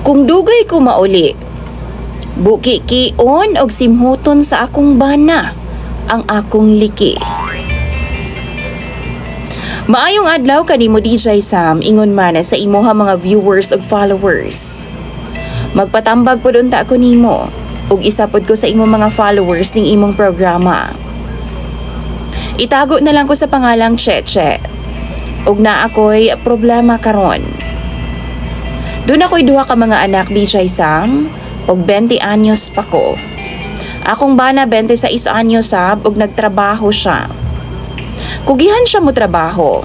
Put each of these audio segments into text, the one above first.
Kung dugay ko mauli, buki kion og simhuton sa akong bana ang akong liki. Maayong adlaw kanimo DJ Sam, ingon man sa imoha mga viewers ug followers. Magpatambag pod unta ko nimo ug isa pod ko sa imong mga followers ning imong programa. Itago na lang ko sa pangalang Cheche. Ug na ako'y problema karon. Doon ako'y duha ka mga anak DJ Sam ug 20 anyos pa ko. Akong bana 26 anyos sab ug nagtrabaho siya. Kugihan siya mo trabaho.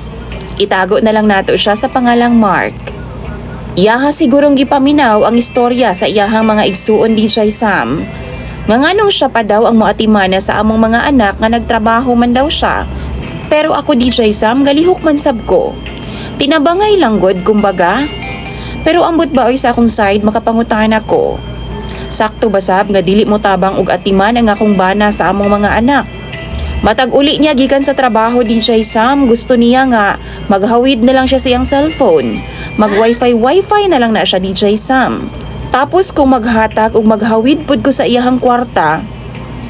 Itago na lang nato siya sa pangalang Mark. Iyaha sigurong gipaminaw ang istorya sa iyahang mga igsuon DJ Sam. Nga nganong siya pa daw ang moatimana sa among mga anak nga nagtrabaho man daw siya. Pero ako DJ Sam, galihok man sab ko. Tinabangay lang god kumbaga. Pero ambot ba oy sa akong side makapangutan ako. Sakto ba sab nga dili mo tabang og atiman ang akong bana sa among mga anak. Matag uli niya gikan sa trabaho DJ Sam, gusto niya nga maghawid na lang siya sa iyang cellphone. Mag wifi na lang na siya DJ Sam. Tapos kung maghatag ug maghawid pud ko sa iyahang kwarta,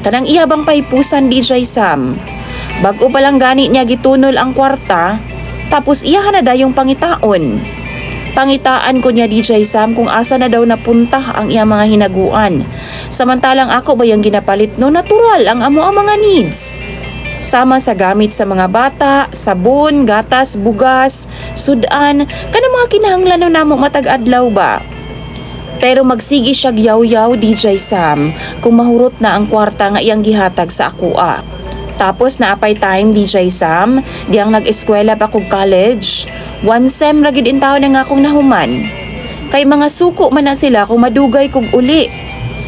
kanang ihabang paypusan DJ Sam. Bago pa lang gani niya gitunol ang kwarta, tapos iyahan na dayong pangitaon. Pangitaan ko niya DJ Sam kung asa na daw napunta ang iyang mga hinaguan. Samantalang ako ba yung ginapalit no natural ang amo ang mga needs. Sama sa gamit sa mga bata, sabon, gatas, bugas, sudan, kanang mga kinahanglan no namo matag adlaw ba. Pero magsigi siya yaw-yaw DJ Sam kung mahurot na ang kwarta nga iyang gihatag sa akua. Tapos naapay time DJ Sam, diyang nag-eskwela pa kog college. One sem ra gid in taon nga akong nahuman. Kay mga suko man na sila kung madugay kog uli.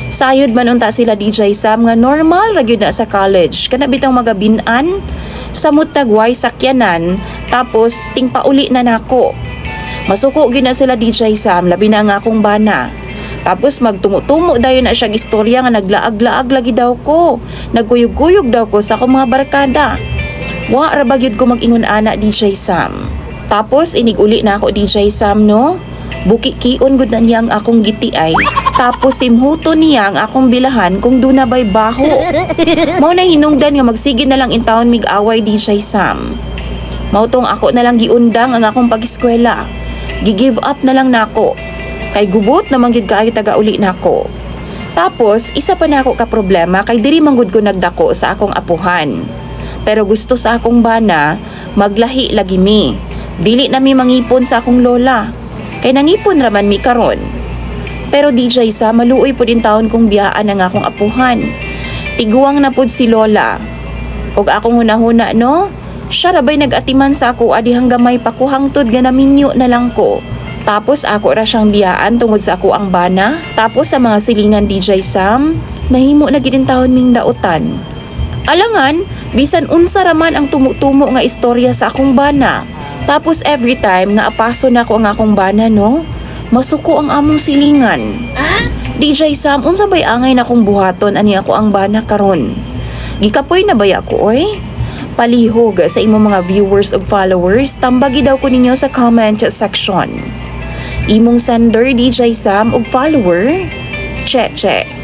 Sayod man unta sila DJ Sam nga normal ra gyud na sa college. Kana bitong magabin-an, samot nagway sakyanan, tapos ting pauli na nako. Masuko gyud na sila DJ Sam, labi na nga akong bana. Tapos magtumo-tumo dayon na siya istorya nga naglaag-laag lagi daw ko. Nagkuyog-kuyog daw ko sa akong mga barkada. Wa ra ba gyud ko mag-ingon ana DJ Sam. Tapos inig-uli na ako DJ Sam no. Buki kion gud na niya ang akong gitiay. Tapos simhuto niya ang akong bilahan kung duna bay baho. Mao na hinungdan nga magsige na lang in taon mig-away DJ Sam. Mao tong ako na lang giundang ang akong pag-eskwela. Gi-give up na lang nako. Kay gubot naman gid kaayo taga-uli nako. Tapos isa pa nako ka problema kay diri manggod ko nagdako sa akong apuhan. Pero gusto sa akong bana maglahi lagi mi. Dili na mi mangipon sa akong lola. Kay nangipon raman mi karon. Pero DJ sa maluoy po din taon kong biyaan ang akong apuhan. Tiguang na pod si lola. Og akong hunahuna no, siya rabay nag-atiman sa ako adi hanggang may pakuhangtod nga naminyo na lang ko. Tapos ako ra siyang biyaan tungod sa ako ang bana. Tapos sa mga silingan DJ Sam, nahimo na gid taon ming dautan. Alangan, bisan unsa raman ang tumo-tumo nga istorya sa akong bana. Tapos every time nga apaso na ako ang akong bana no, masuko ang among silingan. DJ Sam, unsa bay angay na akong buhaton ani ako ang bana karon? Gikapoy na bay ako oy? Palihog sa imong mga viewers ug followers, tambagi daw ko ninyo sa comment section. Imong sender DJ Sam ug follower, Cheche.